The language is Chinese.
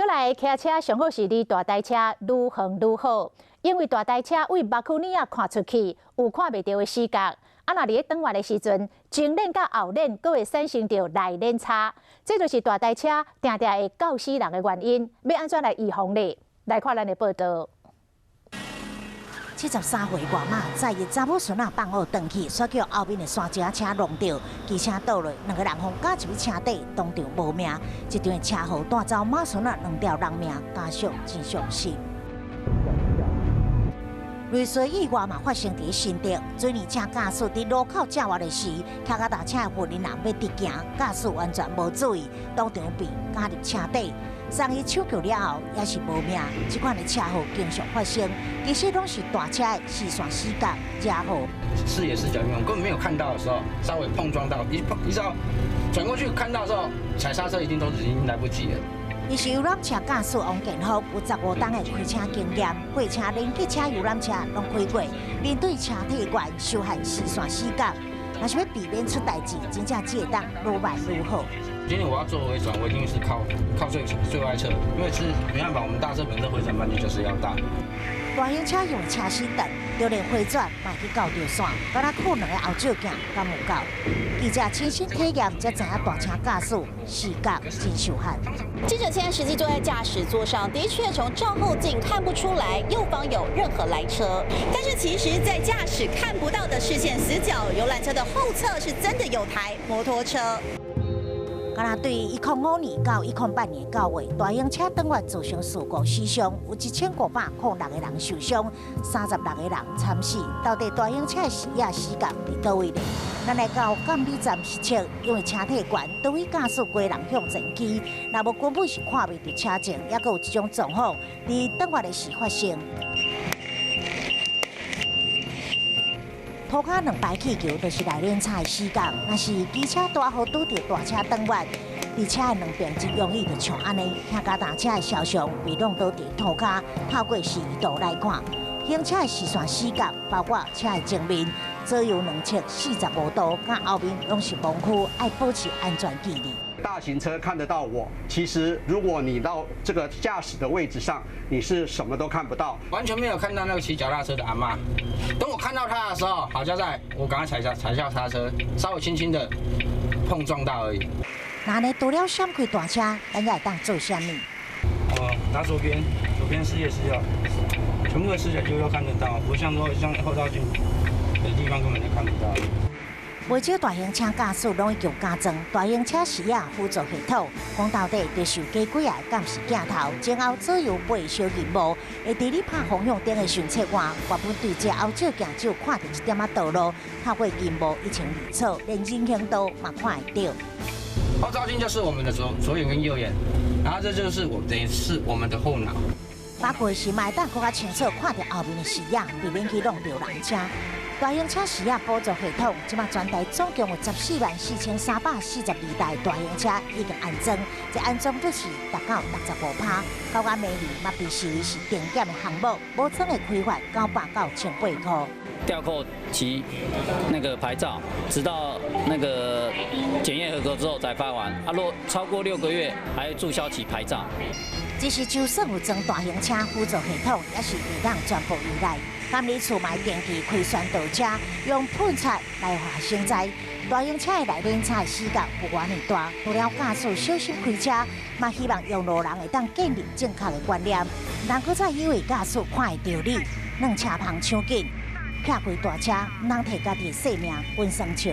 来骑车上好是离大台车愈远愈好，因为大台车为目睭里看出去有看袂到的死角。若伫咧转弯的时阵，前链甲后链阁会产生着内链差，这就是大台车定定会告死人的原因。要安怎来预防呢？来看咱的报道。 73岁外妈在伊查某孙仔放学回去，煞叫后面的山车车撞到，机车倒落，两个人互夹入车底，当场无命。这场车祸带走马孙仔2条人命，家属真伤心。类似意外嘛发生伫新竹，水泥车驾驶伫路口正弯的时，骑脚踏车的运人要直行，驾驶完全无注意，当场被夹入车底。 送医抢救了后，也是无命。这款的车祸经常发生，其实拢是大车的视线死角惹祸。视野死角，因为根本没有看到的时候，稍微碰撞到，一到转过去看到的时候，踩刹车一定都已经来不及了。伊是游览车驾驶王建福，有15档的开车经验，货车、连客车、游览车拢开过。面对车体悬，受限视线死角，若是要避免出代志，真正只会当愈慢愈好。 今天我要做回转，我一定是靠最外侧，因为是没办法，我们大车本身回转半径就是要大。大型车用车身凳，就连回转嘛去到着线，敢若靠两个后照镜敢有够？记者亲身体验才知影大车驾驶视角真受限。记者现在实际坐在驾驶座上，的确从照后镜看不出来右方有任何来车，但是其实，在驾驶看不到的视线死角，游览车的后侧是真的有台摩托车。 敢若对105年到108年9月，大型车转弯造成事故死伤，有1506个人受伤，36个人惨死。到底大型车的视野死角伫倒位呢？咱来到监理站实测，因为车体悬，对于驾驶规人向前机，若无根本是看袂到车前，也阁有这种状况，伫转弯的时发生。 涂骹2排气球就是内链差的死角，若是机车大号拄着大车转弯，伫车的两边真容易就像安尼，骑脚踏车的肖像被弄倒伫涂骹，透过视域度来看，行车的视线死角，包括车的前面、左右两侧45度，甲后面拢是盲区，爱保持安全距离。 大型车看得到我，其实如果你到这个驾驶的位置上，你是什么都看不到，完全没有看到那个骑脚踏车的阿嬷。等我看到她的时候，好像我赶快踩下刹车，稍微轻轻的碰撞到而已。那呢，除了闪开大车，咱也会当做什么？拿左边视野死角，全部的视角就要看得到，不像说像后照镜的地方根本就看不到。 不少大型车驾驶拢已经加装大型车视野辅助系统，讲到底就受加几个监视镜头，前后左右8个小荧幕，会伫你拍方向灯的巡测外，原本对这后照镜只有看到一点仔道路，透过荧幕一清二楚，连人行道嘛看得到。后照镜就是我们的左眼跟右眼，然后这就是等于是我们的后脑。包括是买当更加清楚看到后面的视野，避免去弄到人车。 大型车视野辅助系统，即马全台总共有144342台大型车已经安装，这安装率是达到65%。高压美丽嘛被视为是定检的项目，无装的开罚900到1800块。吊扣其那个牌照，直到那个检验合格之后才发完。若超过6个月，还注销其牌照。只是就算有装大型车辅助系统，也是未当全部依赖。 监理处买定期开宣导车，用喷漆来划成灾。大型车的内链差的死角有偌尼大，除了驾驶小心开车，嘛希望用路人会当建立正确的观念，人搁再以为驾驶看会到你，让车旁抢紧，劈开大车，唔通摕家己的性命稳生笑。